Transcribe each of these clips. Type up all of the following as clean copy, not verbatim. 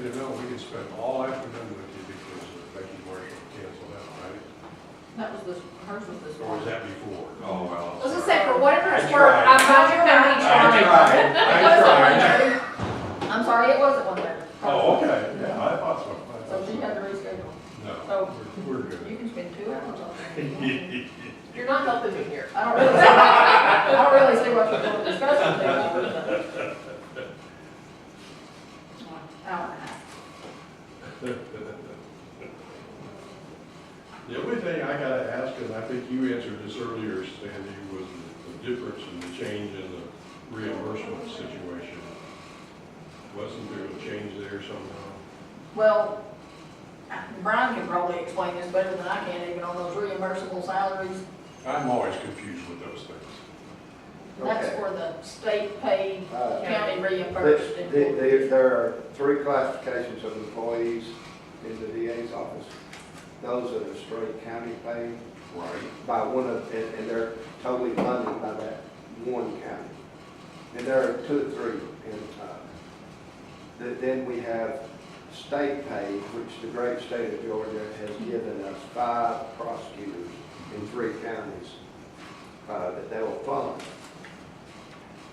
you to know we can spend all afternoon with you because Becky Marshall canceled out, right? That was this, hers was this Or one. was that before? Oh, well. I was gonna say, for whatever it's I worth, tried. I'm not your county attorney. It was at 1:30. I'm sorry, it was at 1:30. Oh, okay, yeah, I thought so. So she had to reschedule. No, So we're good. you can spend 2 hours on it. You're not helping me here. I don't really see what you're going to discuss with me, but. Hour and a half. The only thing I gotta ask, and I think you answered this earlier, Sandy, was the difference in the change in the reimbursement situation. Wasn't there a change there somehow? Well, Brian can probably explain this better than I can, even on those reimbursable salaries. I'm always confused with those things. That's Okay. for the state paid, Uh, county reimbursed. There are 3 classifications of employees in the DA's office. Those are the straight county paid Right. by one of, and they're totally funded by that one county. And there are 2 or 3. And then we have state paid, which the great state of Georgia has given us 5 prosecutors in 3 counties that they will fund.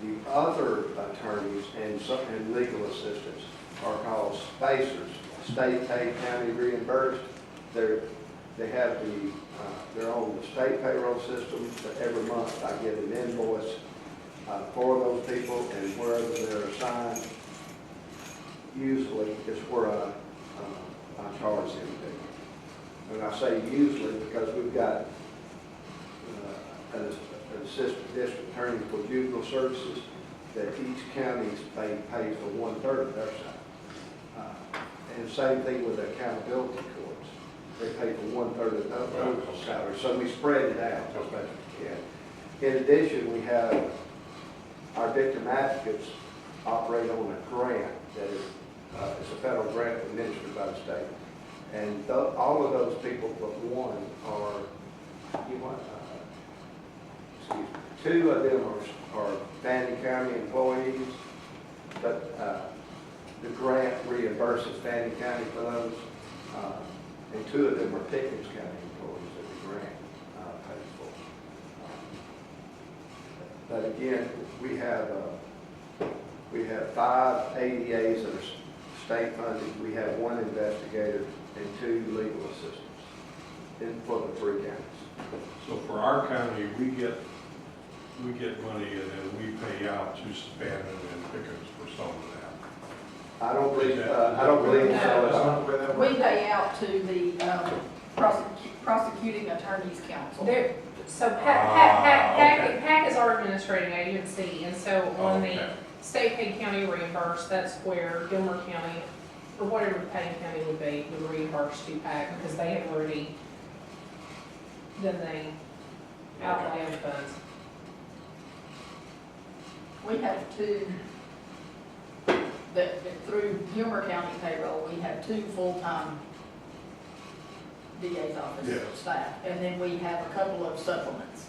The other attorneys and legal assistants are called spacers, state paid, county reimbursed. They have they're on the state payroll system, but every month I get an invoice for those people, and wherever they're assigned, usually is where I charge them to. And I say usually because we've got an assistant district attorney for juvenile services that each county pays for 1/3 of their salary. And same thing with the accountability courts. They pay for 1/3 of those salaries. So we spread it out as best we can. In addition, we have our victim advocates operate on a grant that is it's a federal grant administered by the state. And all of those people but one are, excuse me, 2 of them are Fannin County employees, but the grant reimburses Fannin County for those, and 2 of them are Pickens County employees that the grant pays for. But again, we have 5 ADAs that are state funded. We have 1 investigator and 2 legal assistants for the 3 counties. So for our county, we get money and then we pay out to Spannon and Pickens for some of that. I don't believe so at all. We pay out to the prosecuting attorneys council. So okay. PAC is our administrating agency, and so on the Okay. state paid county reimbursed, that's where Gilmer County, or whatever the paying county would be, would reimburse to PAC because they have already done the outlay of funds. We have 2, that through Gilmer County payroll, we have 2 full-time DA's office Yes. staff. And then we have a couple of supplements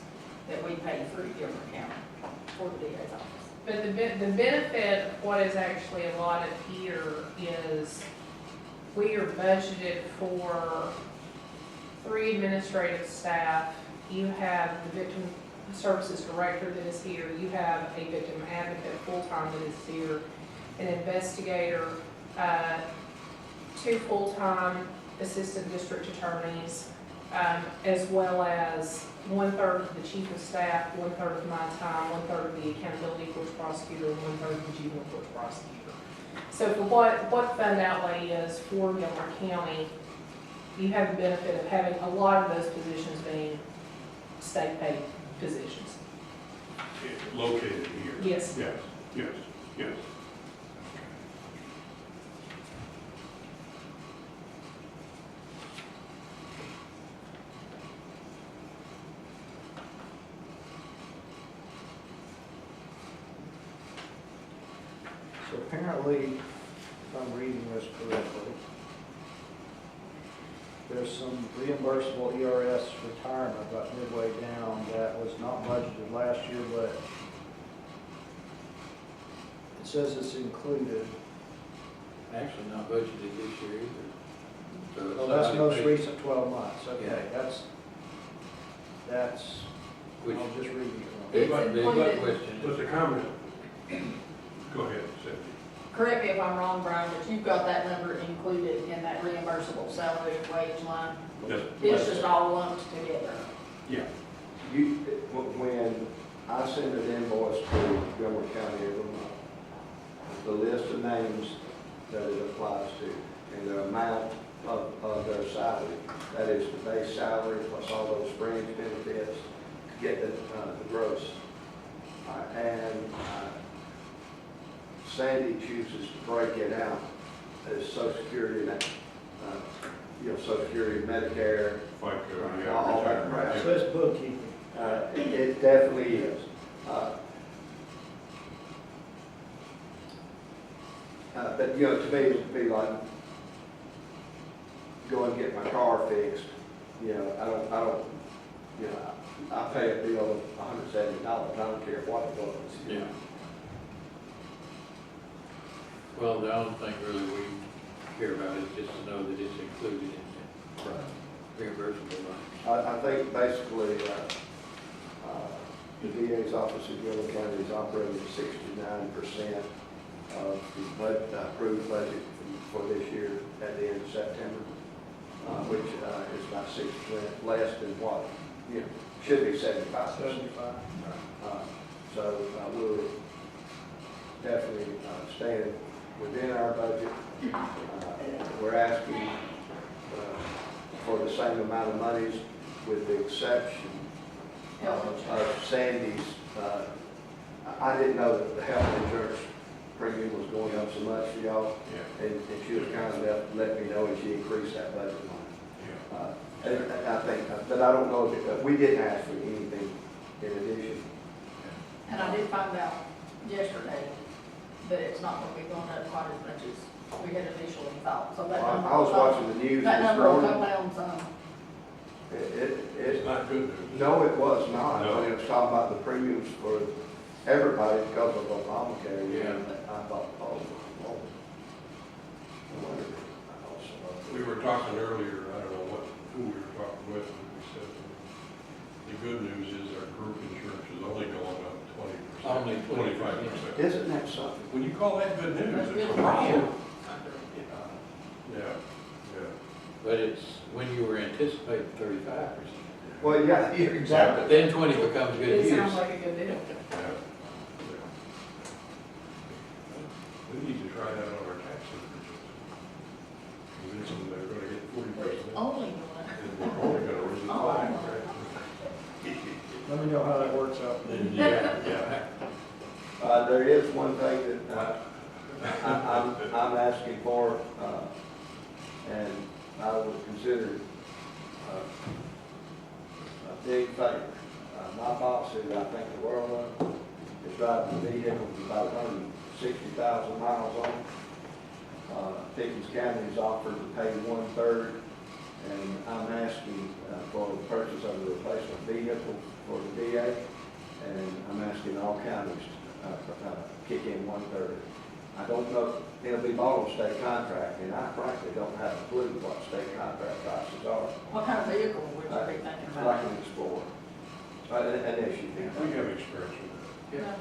that we pay through Gilmer County for the DA's office. But the benefit of what is actually allotted here is we are budgeted for 3 administrative staff. You have the victim services director that is here. You have a victim advocate full-time that is here, an investigator, 2 full-time assistant district attorneys, as well as 1/3 of the chief of staff, 1/3 of my time, 1/3 of the accountability court prosecutor, and 1/3 of the juvenile court prosecutor. So for what fund outlay is for Gilmer County, you have the benefit of having a lot of those positions being state paid positions. Located here. Yes. Yes, yes, yes. So apparently, if I'm reading this correctly, there's some reimbursable ERS retirement about midway down that was not budgeted last year, but it says it's included. actually not budgeted this year either. So it's Well, that's somebody most paid- recent 12 months, okay, Yeah. that's, Which, I'll just read it. big included. question But is, the comment, go ahead, Cindy. Correct me if I'm wrong, Brian, but you've got that number included in that reimbursable salary and wage line. Yes. It's just all lumped together. Yeah. You, when I send an invoice to Gilmer County every month, the list of names that it applies to and the amount of their salary, that is the base salary plus all those fringe benefits, to get the gross. Sandy chooses to break it out as Social Security, Social Security, Medicare, FICA, yeah. all that retirement, crap. yeah. So it's bookkeeping. It definitely is. But, to me, it'd be like, go and get my car fixed, I don't, I pay a bill of $170, I don't care what it was. yeah. Well, the only thing really we care about is just to know that it's included in the reimbursable line. I think basically, the DA's office in Gilmer County is operating at 69% of the approved budget for this year at the end of September, which is about 6% less than what, should be 75%. 75. So we're definitely staying within our budget. We're asking for the same amount of monies with the exception of Sandy's. I didn't know that the health insurance premium was going up so much for y'all, Yeah. and she was kind enough to let me know, and she increased that budget line. Yeah. And I think, but I don't know if we didn't ask for anything in addition. And I did find out yesterday that it's not going to be going up quite as much as we had initially thought, so that number. I was watching the news That this number will come morning. down some. It's not good news. No, it was not. No. When it was talking about the premiums for everybody because of Obamacare. Yeah. I thought, oh, Lord. No wonder. We were talking earlier, I don't know who we were talking with, and we said, the good news is our group insurance is only going up 20%. Only 25%. Isn't that something? When you call that good news, That's it's good. wrong. Yeah, yeah. But it's when you were anticipating 35%. Well, yeah, exactly. But then 20 becomes good It news. sounds like a good deal. Yeah. We need to try that on our tax increases. Convince them they're gonna get 40%. Only one. And we're only gonna raise it Oh. 5, right? Let me know how that works out. Yeah. There is one thing that I'm asking for, and I would consider a big favor. My boss, who I think the world of, is driving a vehicle with about 160,000 miles on it. Pickens County has offered to pay 1/3, and I'm asking for the purchase of a replacement vehicle for the DA, and I'm asking all counties to kick in 1/3. I don't know, it'll be bought on state contract, and I frankly don't have a clue what state contract prices are. What kind of vehicle would you be thinking It's about? like an Explorer, an SUV. We have experience with that.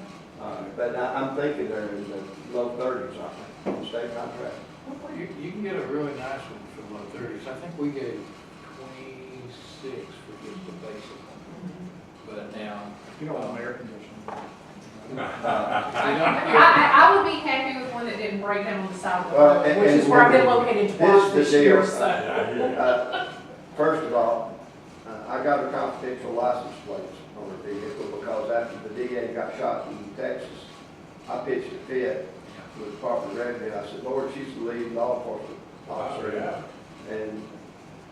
But I'm thinking they're in the low 30s, I think, on state contract. Well, you can get a really nice one for low 30s. I think we gave 26 for just the basic one. But now, You don't want air conditioning. I would be happy with one that didn't break down on the side of the Well, road, and- which is and where I've been located this twice is the this year, deal. so. First of all, I got a confidential license plate on the vehicle because after the DA got shot in Texas, I pitched a fit with the Department of Revenue. I said, Lord, she's the lead law enforcement officer. And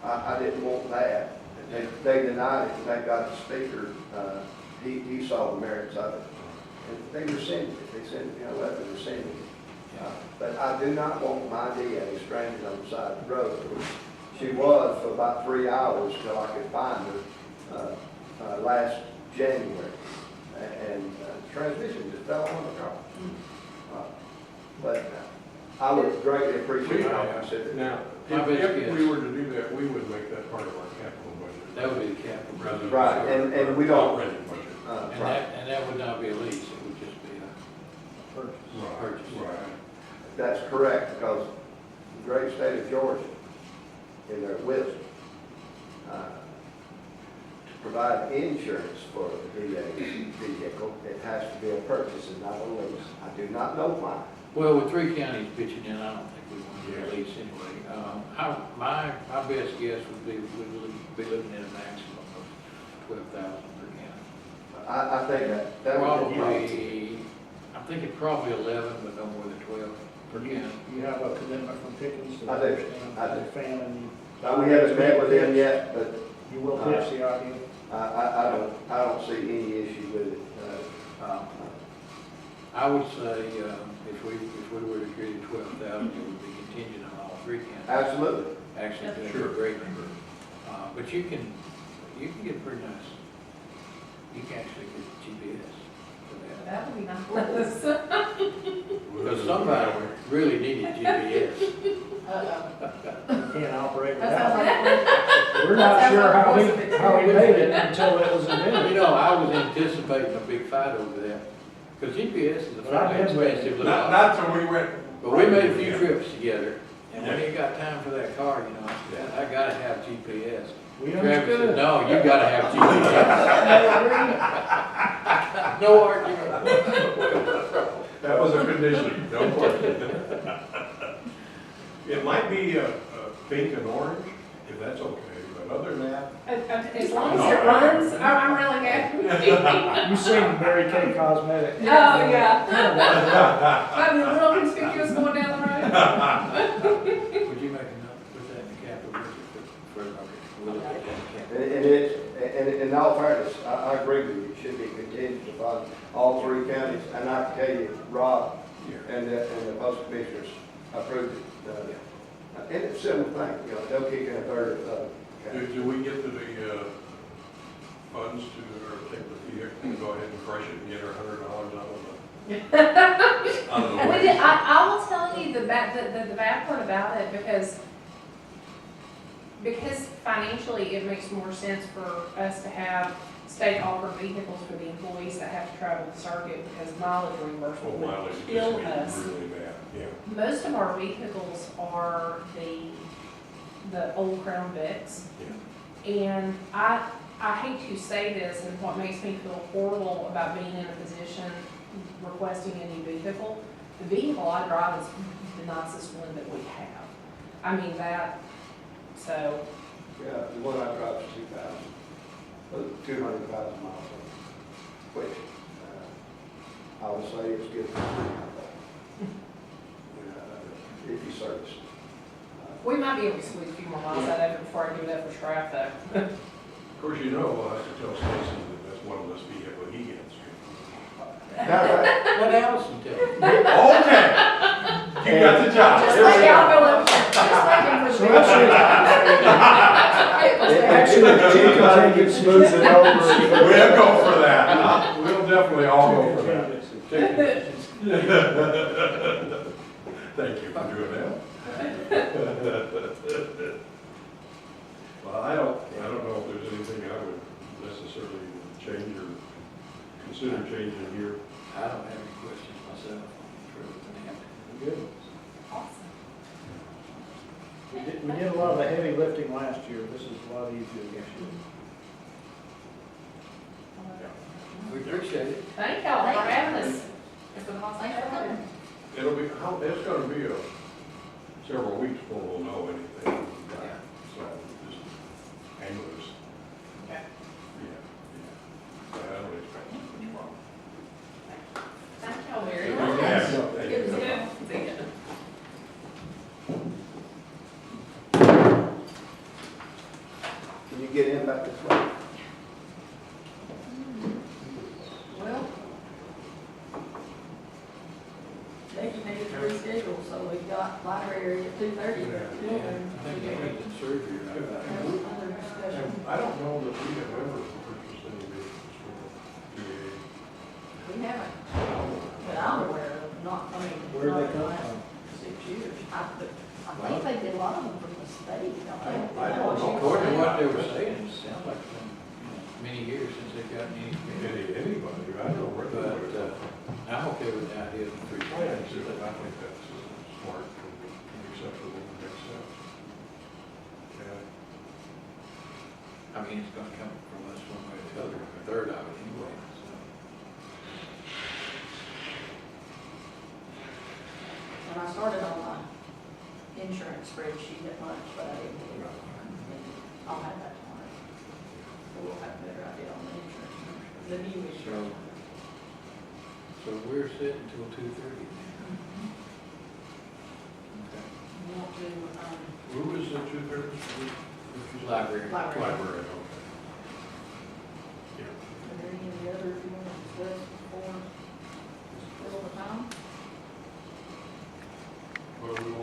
I didn't want that. And they denied it, and they got the speaker, he saw the merits of it. And they rescinded it. They sent me a letter rescinding it. But I do not want my DA stranded on the side of the road. She was for about 3 hours till I could find her last January. And transmission just fell on the car. But I would greatly appreciate how considered. Now, My best if guess. we were to do that, we would make that part of our capital budget. That would be the capital. Rather than Right, and we don't- operating budget. Right, And that would not be a lease, it would just be Purchase. Purchase. Right. that's correct, because the great state of Georgia, in their wisdom, to provide insurance for the VA vehicle, it has to be a purchase and not a lease. I do not know why. well, with 3 counties pitching in, I don't think we want to do a lease anyway. My best guess would be, we would be looking at a maximum of 12,000 per county. I think that would be. Probably, I'm thinking probably 11, but no more than 12 per county. You have a commitment from Pickens to I do. understand I do. the famine. We haven't met with them yet, but You will pitch the idea. I don't see any issue with it. I would say, if we were to agree to 12,000, it would be contingent on all 3 counties. Absolutely. Actually, that's a Sure. great number. But you can get pretty nice. You can actually get GPS for that. That would be nice. Because somebody really needed GPS. Uh-oh. You can't operate That without sounds it. like. We're not that sounds sure like how a he, voice of how he experience. made it until it was invented. You know, I was anticipating a big fight over that. Because GPS is a But I fairly did wait. expensive little. Not till we went. But we made a few trips together, and when you got time for that car, you know, I said, I gotta have GPS. We Travis said, understood. no, you gotta have GPS. No argument. That was a condition, no question. It might be a pink and orange, if that's okay, but other than that, As long as it runs, I'm really happy. You seen Mary Kay Cosmetics. Oh, yeah. I'm a little conspicuous going down the road. Would you make a note, put that in the capital budget for, okay, we'll look at that in And it's, in all fairness, I agree with you, it should be contingent upon all 3 counties. And I can tell you, Rob and the post commissioners approved it. And it's a simple thing, you know, they'll kick in a third of the do we get the funds to, or take the vehicle and go ahead and crush it and get our $100 out of the And we way? did, I will tell you the bad part about it, because financially it makes more sense for us to have state offered vehicles for the employees that have to travel the circuit, because mileage reimbursement Oh, mileage would is kill just us. really bad, yeah. Most of our vehicles are the old Crown Vics. And I hate to say this, and what makes me feel horrible about being in a position requesting a new vehicle, the vehicle I drive is the nicest one that we have. I mean, so, Yeah, the one I drive is 200,000 miles, which I would say is good for if you service. we might be able to squeeze a few more miles out of it before I give it up for scrap though. Of course, you know, we'll have to tell Stacy that that's one of those vehicles he gets. What Alison tell you? Okay, you got the job. Just There we like go. I'll go up, just like him for So the Actually, you can take it, smooth it over. We'll go for that. We'll definitely all go for that. Thank you for doing that. Well, I don't know if there's anything I would necessarily change or consider changing here. I don't have any questions myself. Good. Awesome. We did a lot of the heavy lifting last year. This is a lot easier this year. We appreciate it. Thank y'all for having us. It's been awesome. Thanks for coming. It's gonna be several weeks before we'll know anything. So just hang loose. Okay. Yeah. I don't expect much problem. Thank y'all very Yeah. much. Thank It was you. good. See ya. Can you get in back this way? Well, designated to reschedule, so we've got library at 2:30. Yeah, I think I need some surgery right about now. Other discussion. I don't know that we have ever purchased any vehicles for VA. We haven't, but I'm aware of, not, I mean. Where did not they in the come last from? 6 years. they were saying, it sounded like it's been, many years since they've gotten any. Anybody, I don't But, recommend it. I'm okay with the idea of the three I am counties. too, but I think that's smart and acceptable and makes sense. Yeah. I mean, it's gonna come from us one way or the other, a third of it anyway, so. And I started on my insurance spreadsheet at lunch, but I didn't get it on. I'll have that tomorrow. We'll have a better idea on the insurance, the new insurance. So we're set until 2:30. Okay. We want to, Who was the two-thirds? Library. library. Library, okay. Yeah. Are there any of the others you want to discuss before, fill the time? Well, we